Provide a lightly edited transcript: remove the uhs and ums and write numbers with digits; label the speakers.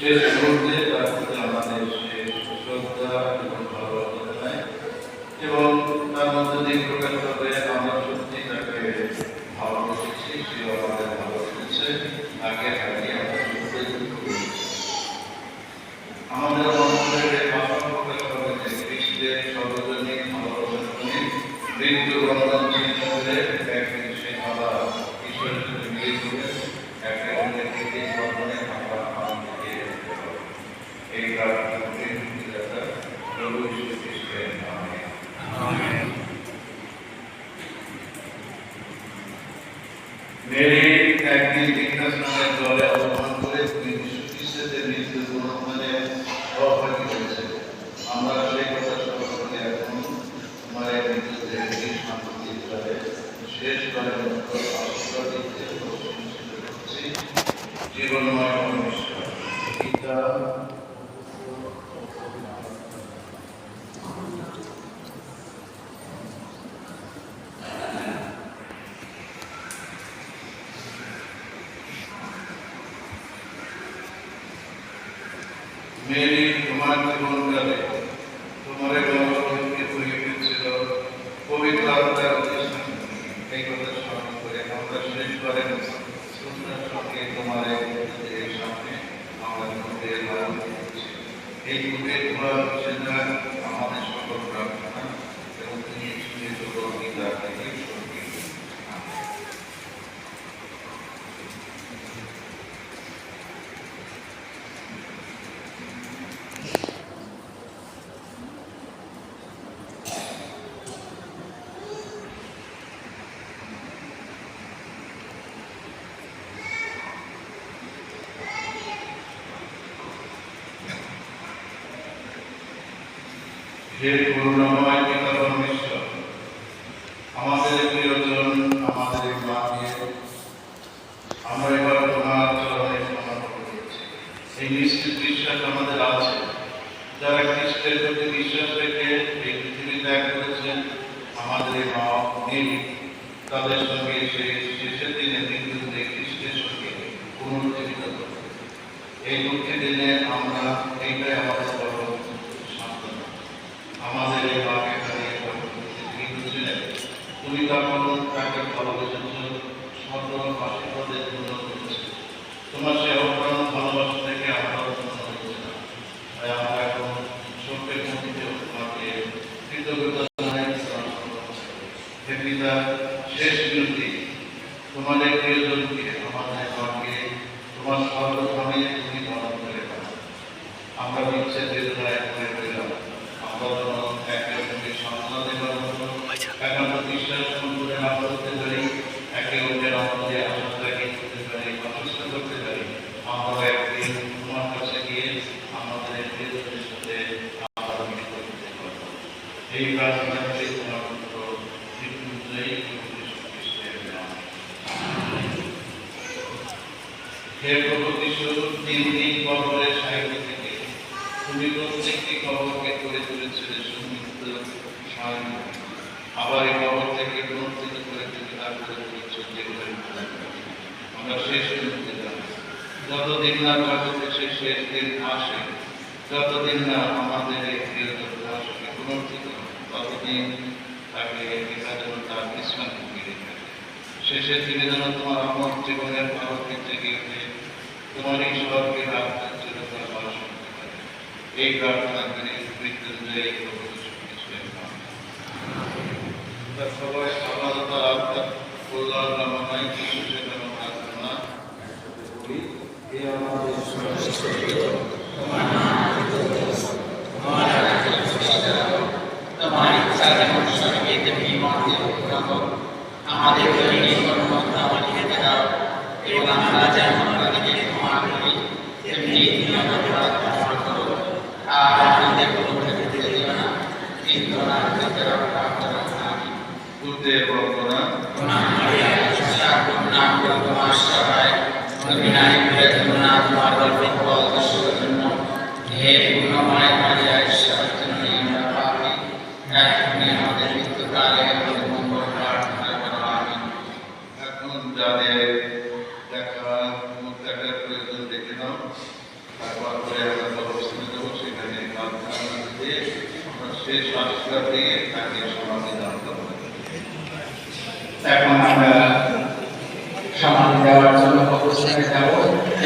Speaker 1: শেষ মুহূর্তে তার প্রতি আমাদের শেষ শ্রদ্ধা এবং ভালোবাসা জানাই এবং তার মধ্যে দিয়ে প্রকাশ করে আমরা সত্যি তাকে ভালোবেসেছি, সেও আমাদের ভালোবেসেছে, তাকে হারিয়ে আমরা আমাদের অন্তরে ভাষা প্রকাশ করে যে খ্রিস্টের সর্বজনীন ভালোবাসার জন্য মৃত্যু বন্ধন চিহ্ন করে একদিন সে আবার ঈশ্বরের সাথে মিলিয়ে করে একে অন্যের প্রতি বন্ধনে আমরা আনন্দকে এই প্রার্থনা করে মুক্তিদাতা প্রভু যীশু খ্রিস্টের নামে আমেন। মেরি একদিন দীক্ষাস্নানের জলে অবস্থান করে যীশু খ্রিস্টের মৃত্যু বন্ধনে সহভাগী হয়েছে। আমরা সেই কথা স্মরণ করে এখন তোমার মৃত্যুদের শান্তি হিসাবে শেষবারের মতো আশীর্বাদ দিতে প্রশংসিত করছি। জীবনময় পরমেশ্বর পিতা মেরি তোমার জীবনকালে তোমার গর্ভকে হয়েছিল পবিত্র আত্মার উদ্দেশ্যে এই কথা স্মরণ করে আমরা শেষবারের শ্রদ্ধার সঙ্গে তোমার সামনে আমরা তোমাদের লালন করছি। এই যুগের তোমার সেটা আমাদের সকল প্রার্থনা এবং তুমি শুনে সকল গীতা থেকে সঙ্গে হে করুণাময় পিতা পরমেশ্বর, আমাদের প্রিয়জন আমাদের মাকে আমরা এবার তোমার চরণে সমর্পণ করছি। এই নিশ্চিত বিশ্বাস আমাদের আছে, যারা খ্রিস্টের প্রতি বিশ্বাস রেখে এই পৃথিবী ত্যাগ করেছেন, আমাদের এই মা মেরি তাদের সঙ্গে সেই শেষের দিনে মৃত্যুতে খ্রিস্টের সঙ্গে পুনরুজ্জীবিত করবে। এই দুঃখের দিনে আমরা এইটাই আমাদের বড় সান্ত্বনা। আমাদের এই মাকে হারিয়ে ছিলেন, তুমি তখন তাকে ভালোবেসেছ, সকল আশীর্বাদের জন্য করেছে। তোমার সে অপ্রাণ ভালোবাসা থেকে আমরা উন্নত হয়েছিলাম, তাই আমরা এখন সত্যের মধ্যে তোমাকে কৃতজ্ঞতা জানাই। হে পিতা, শেষ বিরতি তোমাদের প্রিয়জনকে আমাদের মাকে তোমার সর্বধামে তুমি পালন করে দাও। আমরা বিচ্ছেদ বেদনায় মনে করিলাম, আমরা যেন একে অন্যকে সান্ত্বনা দেবার মতো একান্ত বিশ্বাস করে না করতে পারি, একে অন্যের আমাদের আশাটাকে করতে পারি, প্রচেষ্ট করতে পারি। আমরা একদিন তোমার কাছে গিয়ে আমাদের প্রিয়জনের সাথে আমরা মিলিত করতে পারব। এই প্রার্থনা করে তোমার পুত্র মৃত্যুঞ্জয়ী যীশু খ্রিস্টের নামে। হে প্রভু যীশু, 3 দিন কবরের সাহিত্য থেকে তুমি প্রত্যেকটি কবরকে করে তুলেছিলে সমৃদ্ধ সাহিত্য, আবার এই কবর থেকে পুনরুত্থিত করে তুমি তারপরে তুলেছ জীবনের আমরা শেষ করতে জানি। যতদিন না কাছে শেষ দিন আসে, যতদিন না আমাদের এই প্রিয়জন তোমার সঙ্গে পুনরুত্থিত, ততদিন তাকে পিতা যেন তার বিশ্রান্তি ফিরে থাকে। শেষের দিনে যেন তোমার আমার জীবনের ভারতকে জেগে উঠে তোমার এই স্বর্গের আত্মার চিরকাল বাস করতে পারে। এই প্রার্থনা করে মৃত্যুঞ্জয়ী প্রভু যীশু খ্রিস্টের নামে। সবাই আপাতত আত্মার কল্যাণ কামনায় যীশু সেখানে প্রার্থনা করি। হে আমাদের
Speaker 2: আমাদের দৈনিক কর্মকর্তা আমাদেরকে দাও এবং আমরা যেমন আমাদেরকে ক্ষমা করি তেমনি তুমি আমাদের ক্ষমা করো, আর আমাদের কোনো ক্ষতি দিও না, কিন্তু আমাদের রক্ষা করো। আমিন।
Speaker 1: বুদ্ধে বর্ণনা
Speaker 2: তোমার সবাই অভিনয় করে তোমরা তোমার গল্পের ফল দর্শকের জন্য হে গুণময় মারিয়া ঈশ্বর জন্য আমরা পাপি, এখনই আমাদের মৃত্যুকালে আমাদের মঙ্গল প্রার্থনা করো। আমিন।
Speaker 1: এখন যাদের দেখা মুখ দেখার প্রয়োজন দেখে নাও, তারপরে আমরা প্রদর্শনী দেবো, সেখানে প্রার্থনা দিয়ে আমরা শেষ আশীর্বাদ দিয়ে তাকে সমাধি দান করবো।
Speaker 2: এখন আমরা সমাধি দেওয়ার জন্য প্রস্তুতি যাব।